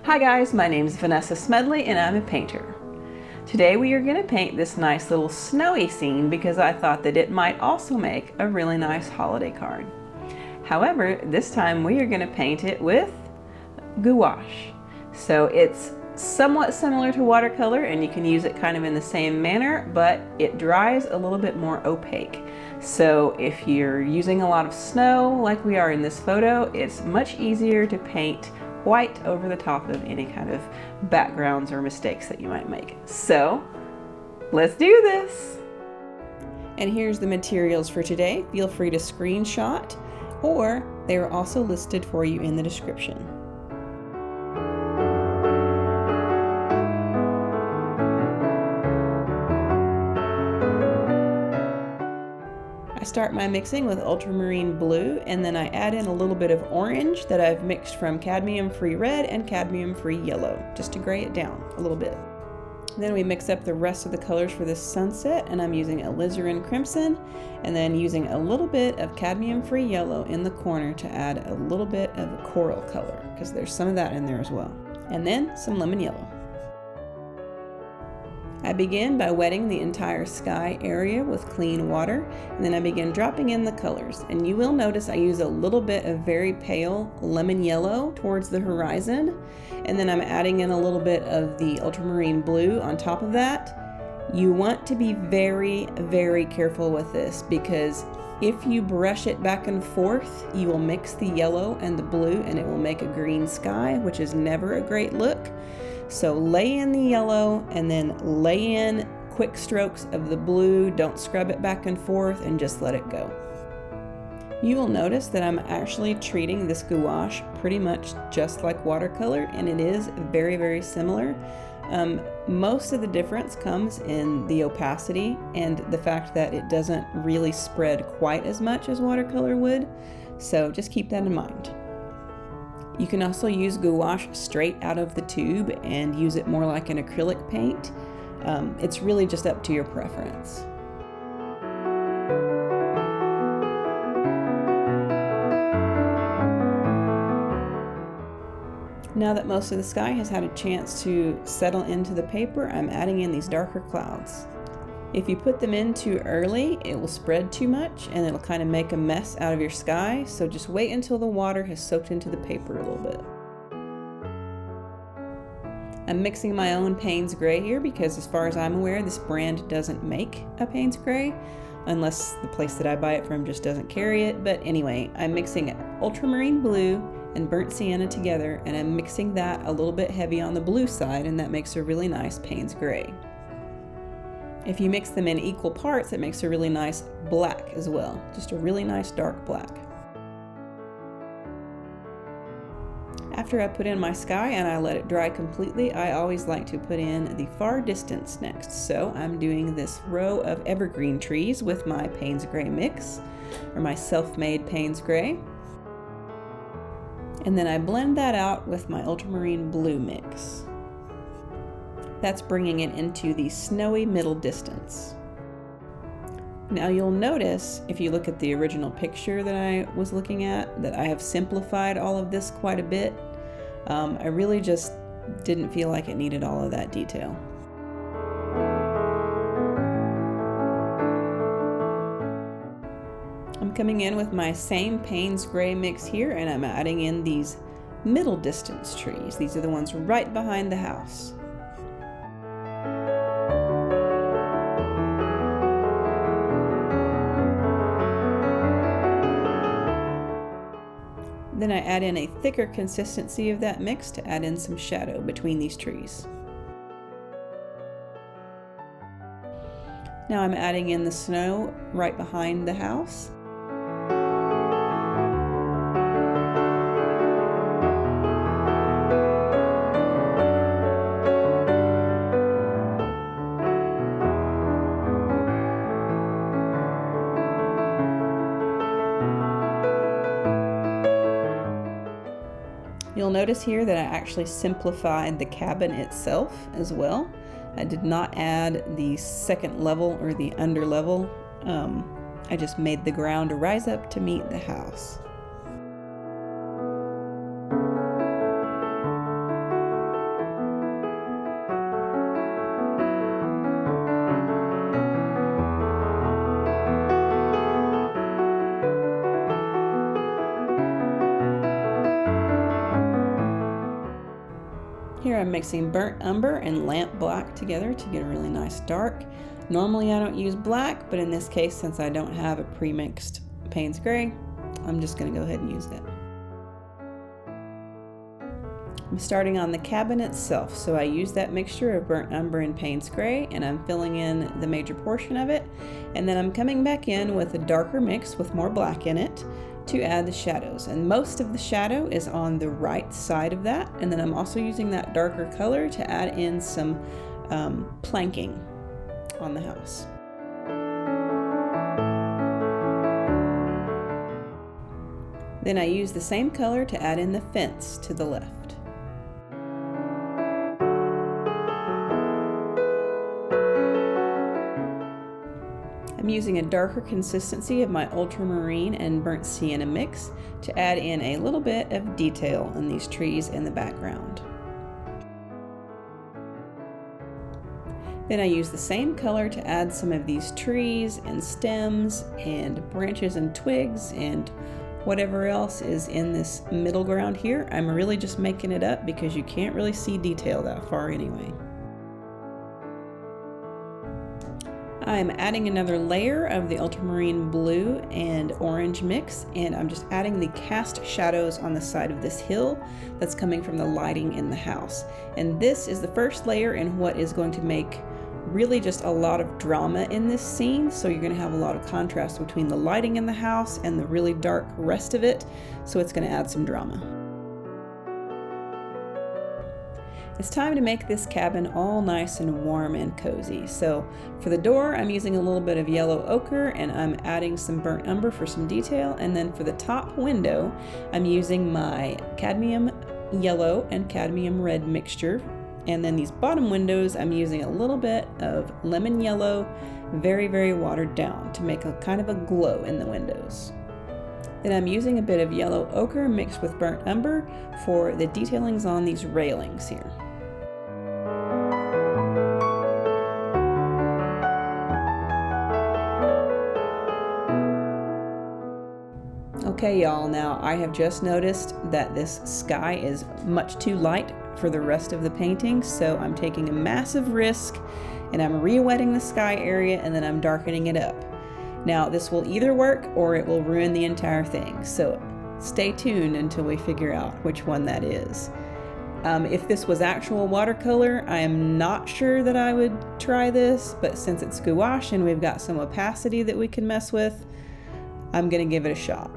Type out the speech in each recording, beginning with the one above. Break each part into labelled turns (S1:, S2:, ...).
S1: Hi guys, my name is Vanessa Smedley and I'm a painter. Today we are going to paint this nice little snowy scene because I thought that it might also make a really nice holiday card. However, this time we are going to paint it with gouache. So it's somewhat similar to watercolor and you can use it kind of in the same manner, but it dries a little bit more opaque. So if you're using a lot of snow like we are in this photo, it's much easier to paint white over the top of any kind of backgrounds or mistakes that you might make. So let's do this. And here's the materials for today. Feel free to screenshot, or they are also listed for you in the description. I start my mixing with ultramarine blue, and then I add in a little bit of orange that I've mixed from cadmium-free red and cadmium-free yellow, just to gray it down a little bit. Then we mix up the rest of the colors for this sunset, and I'm using alizarin crimson, and then using a little bit of cadmium-free yellow in the corner to add a little bit of a coral color, because there's some of that in there as well. And then some lemon yellow. I begin by wetting the entire sky area with clean water, and then I begin dropping in the colors. And you will notice I use a little bit of very pale lemon yellow towards the horizon, and then I'm adding in a little bit of the ultramarine blue on top of that. You want to be very, very careful with this, because if you brush it back and forth, you will mix the yellow and the blue and it will make a green sky, which is never a great look. So lay in the yellow and then lay in quick strokes of the blue. Don't scrub it back and forth and just let it go. You will notice that I'm actually treating this gouache pretty much just like watercolor, and it is very, very similar. Most of the difference comes in the opacity and the fact that it doesn't really spread quite as much as watercolor would. So just keep that in mind. You can also use gouache straight out of the tube and use it more like an acrylic paint. It's really just up to your preference. Now that most of the sky has had a chance to settle into the paper, I'm adding in these darker clouds. If you put them in too early, it will spread too much and it'll kind of make a mess out of your sky. So just wait until the water has soaked into the paper a little bit. I'm mixing my own Payne's Gray here because, as far as I'm aware, this brand doesn't make a Payne's Gray unless the place that I buy it from just doesn't carry it. But anyway, I'm mixing ultramarine blue and burnt sienna together, and I'm mixing that a little bit heavy on the blue side, and that makes a really nice Payne's Gray. If you mix them in equal parts, it makes a really nice black as well. Just a really nice dark black. After I put in my sky and I let it dry completely, I always like to put in the far distance next. So I'm doing this row of evergreen trees with my Payne's Gray mix, or my self-made Payne's Gray. And then I blend that out with my ultramarine blue mix. That's bringing it into the snowy middle distance. Now you'll notice, if you look at the original picture that I was looking at, that I have simplified all of this quite a bit. I really just didn't feel like it needed all of that detail. I'm coming in with my same Payne's Gray mix here, and I'm adding in these middle distance trees. These are the ones right behind the house. Then I add in a thicker consistency of that mix to add in some shadow between these trees. Now I'm adding in the snow right behind the house. You'll notice here that I actually simplified the cabin itself as well. I did not add the second level or the under level. I just made the ground rise up to meet the house. I'm mixing burnt umber and lamp black together to get a really nice dark. Normally I don't use black, but in this case, since I don't have a pre-mixed Payne's Gray, I'm just going to go ahead and use it. I'm starting on the cabin itself, so I use that mixture of burnt umber and Payne's Gray, and I'm filling in the major portion of it, and then I'm coming back in with a darker mix with more black in it to add the shadows, and most of the shadow is on the right side of that, and then I'm also using that darker color to add in some planking on the house. Then I use the same color to add in the fence to the left. I'm using a darker consistency of my ultramarine and burnt sienna mix to add in a little bit of detail in these trees in the background. Then I use the same color to add some of these trees and stems and branches and twigs and whatever else is in this middle ground here. I'm really just making it up because you can't really see detail that far anyway. I'm adding another layer of the ultramarine blue and orange mix, and I'm just adding the cast shadows on the side of this hill that's coming from the lighting in the house. And this is the first layer in what is going to make really just a lot of drama in this scene, so you're going to have a lot of contrast between the lighting in the house and the really dark rest of it, so it's going to add some drama. It's time to make this cabin all nice and warm and cozy. So for the door, I'm using a little bit of yellow ochre and I'm adding some burnt umber for some detail. And then for the top window, I'm using my cadmium yellow and cadmium red mixture. And then these bottom windows, I'm using a little bit of lemon yellow, very, very watered down to make a kind of a glow in the windows. Then I'm using a bit of yellow ochre mixed with burnt umber for the detailings on these railings here. Okay y'all, now I have just noticed that this sky is much too light for the rest of the painting, so I'm taking a massive risk and I'm re-wetting the sky area and then I'm darkening it up. Now this will either work or it will ruin the entire thing, so stay tuned until we figure out which one that is. If this was actual watercolor, I am not sure that I would try this, but since it's gouache and we've got some opacity that we can mess with, I'm gonna give it a shot.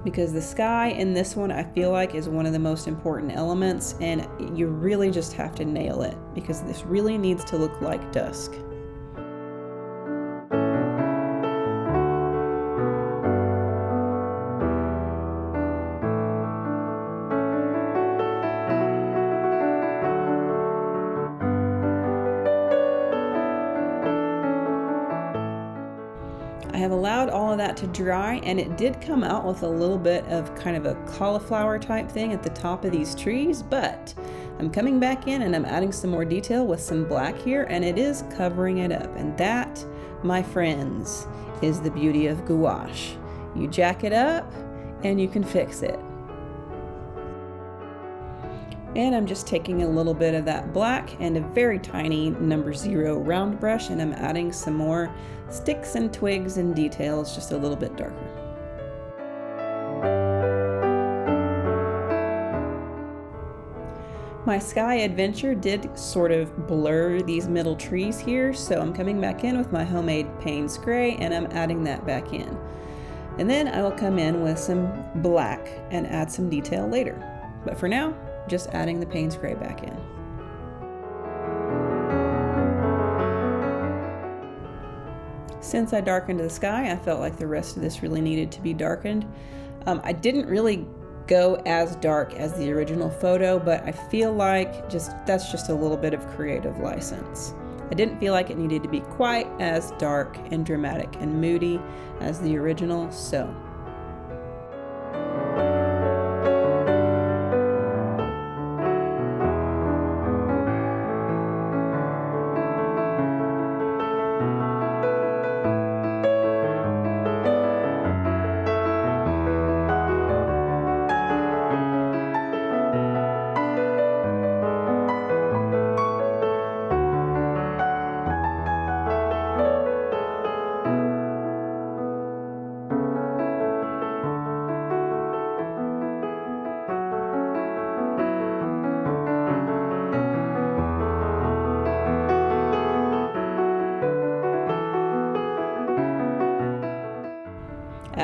S1: Because the sky in this one I feel like is one of the most important elements, and you really just have to nail it because this really needs to look like dusk. I have allowed all of that to dry, and it did come out with a little bit of kind of a cauliflower type thing at the top of these trees, but I'm coming back in and I'm adding some more detail with some black here, and it is covering it up. And that, my friends, is the beauty of gouache. You jack it up and you can fix it. And I'm just taking a little bit of that black and a very tiny number 0 round brush, and I'm adding some more sticks and twigs and details just a little bit darker. My sky adventure did sort of blur these middle trees here, so I'm coming back in with my homemade Payne's Gray and I'm adding that back in. And then I will come in with some black and add some detail later. But for now, just adding the Payne's Gray back in. Since I darkened the sky, I felt like the rest of this really needed to be darkened. I didn't really go as dark as the original photo, but I feel like that's just a little bit of creative license. I didn't feel like it needed to be quite as dark and dramatic and moody as the original, so.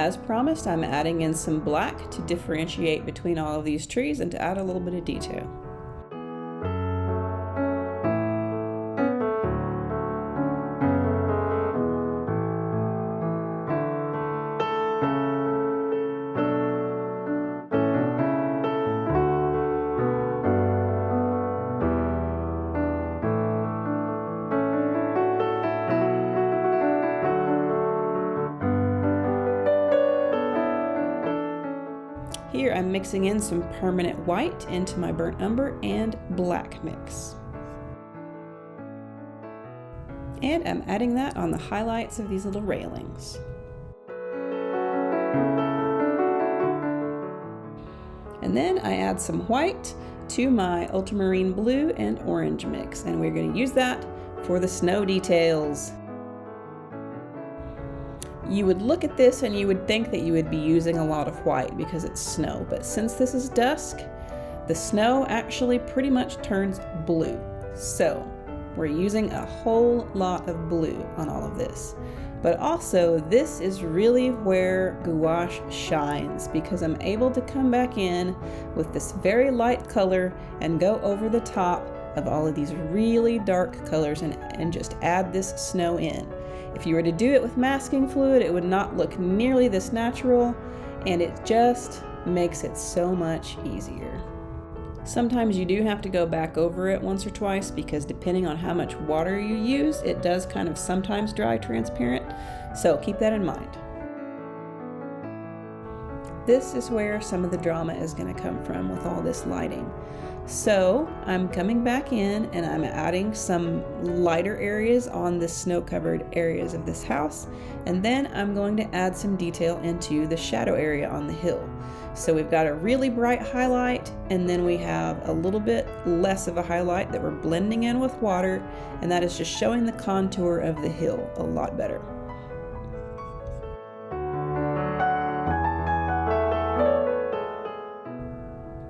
S1: as promised, I'm adding in some black to differentiate between all of these trees and to add a little bit of detail. Here I'm mixing in some permanent white into my burnt umber and black mix. And I'm adding that on the highlights of these little railings. And then I add some white to my ultramarine blue and orange mix, and we're going to use that for the snow details. You would look at this and you would think that you would be using a lot of white because it's snow, but since this is dusk, the snow actually pretty much turns blue. So we're using a whole lot of blue on all of this. But also, this is really where gouache shines, because I'm able to come back in with this very light color and go over the top of all of these really dark colors and just add this snow in. If you were to do it with masking fluid, it would not look nearly this natural, and it just makes it so much easier. Sometimes you do have to go back over it once or twice, because depending on how much water you use, it does kind of sometimes dry transparent, so keep that in mind. This is where some of the drama is going to come from with all this lighting. So I'm coming back in and I'm adding some lighter areas on the snow-covered areas of this house, and then I'm going to add some detail into the shadow area on the hill. So we've got a really bright highlight, and then we have a little bit less of a highlight that we're blending in with water, and that is just showing the contour of the hill a lot better.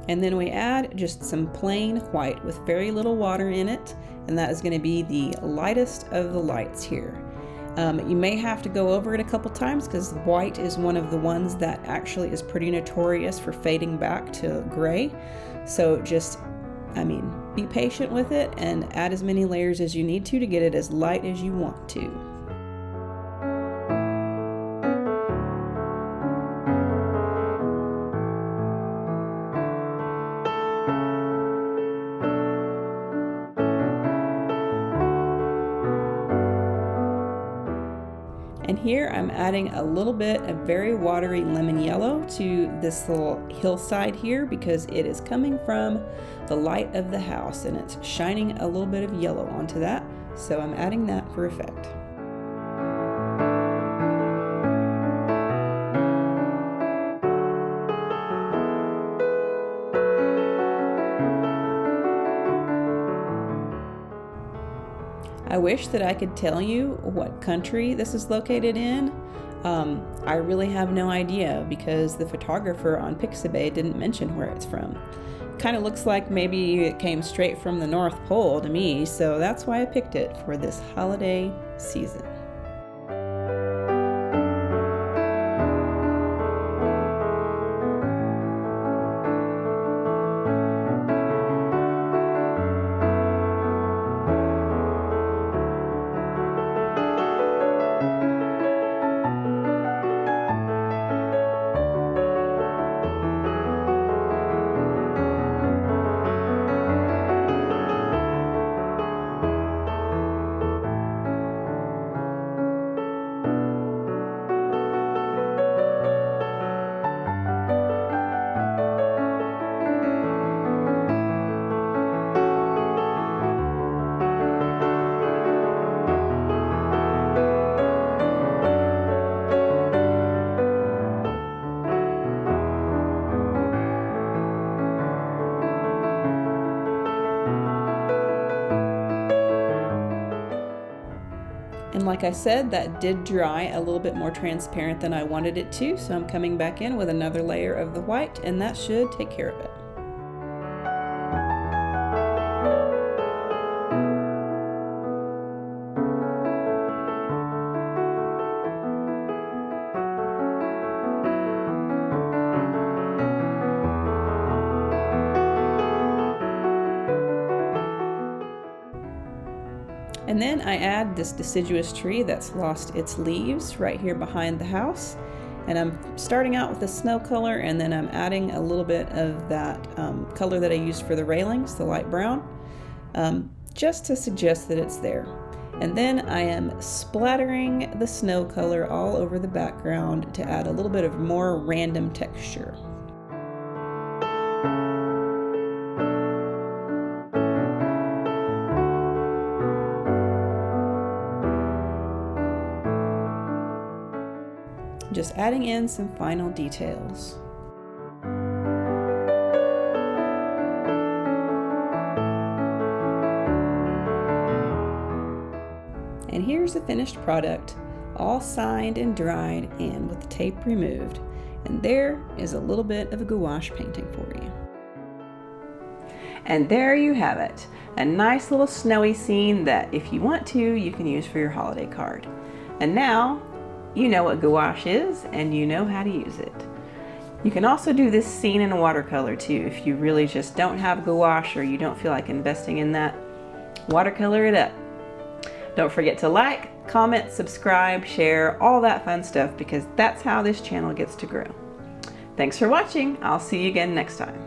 S1: And then we add just some plain white with very little water in it, and that is going to be the lightest of the lights here. You may have to go over it a couple times because white is one of the ones that actually is pretty notorious for fading back to gray. So just, be patient with it and add as many layers as you need to get it as light as you want to. And here I'm adding a little bit of very watery lemon yellow to this little hillside here, because it is coming from the light of the house and it's shining a little bit of yellow onto that. So I'm adding that for effect. I wish that I could tell you what country this is located in. I really have no idea because the photographer on Pixabay didn't mention where it's from. Kind of looks like maybe it came straight from the North Pole to me, so that's why I picked it for this holiday season. And like I said, that did dry a little bit more transparent than I wanted it to, so I'm coming back in with another layer of the white, and that should take care of it. And then I add this deciduous tree that's lost its leaves right here behind the house. And I'm starting out with the snow color, and then I'm adding a little bit of that color that I used for the railings, the light brown, just to suggest that it's there. And then I am splattering the snow color all over the background to add a little bit of more random texture. Just adding in some final details. And here's the finished product, all signed and dried and with the tape removed. And there is a little bit of a gouache painting for you. And there you have it, a nice little snowy scene that if you want to, you can use for your holiday card. And now, you know what gouache is and you know how to use it. You can also do this scene in a watercolor too if you really just don't have gouache or you don't feel like investing in that. Watercolor it up. Don't forget to like, comment, subscribe, share, all that fun stuff because that's how this channel gets to grow. Thanks for watching. I'll see you again next time.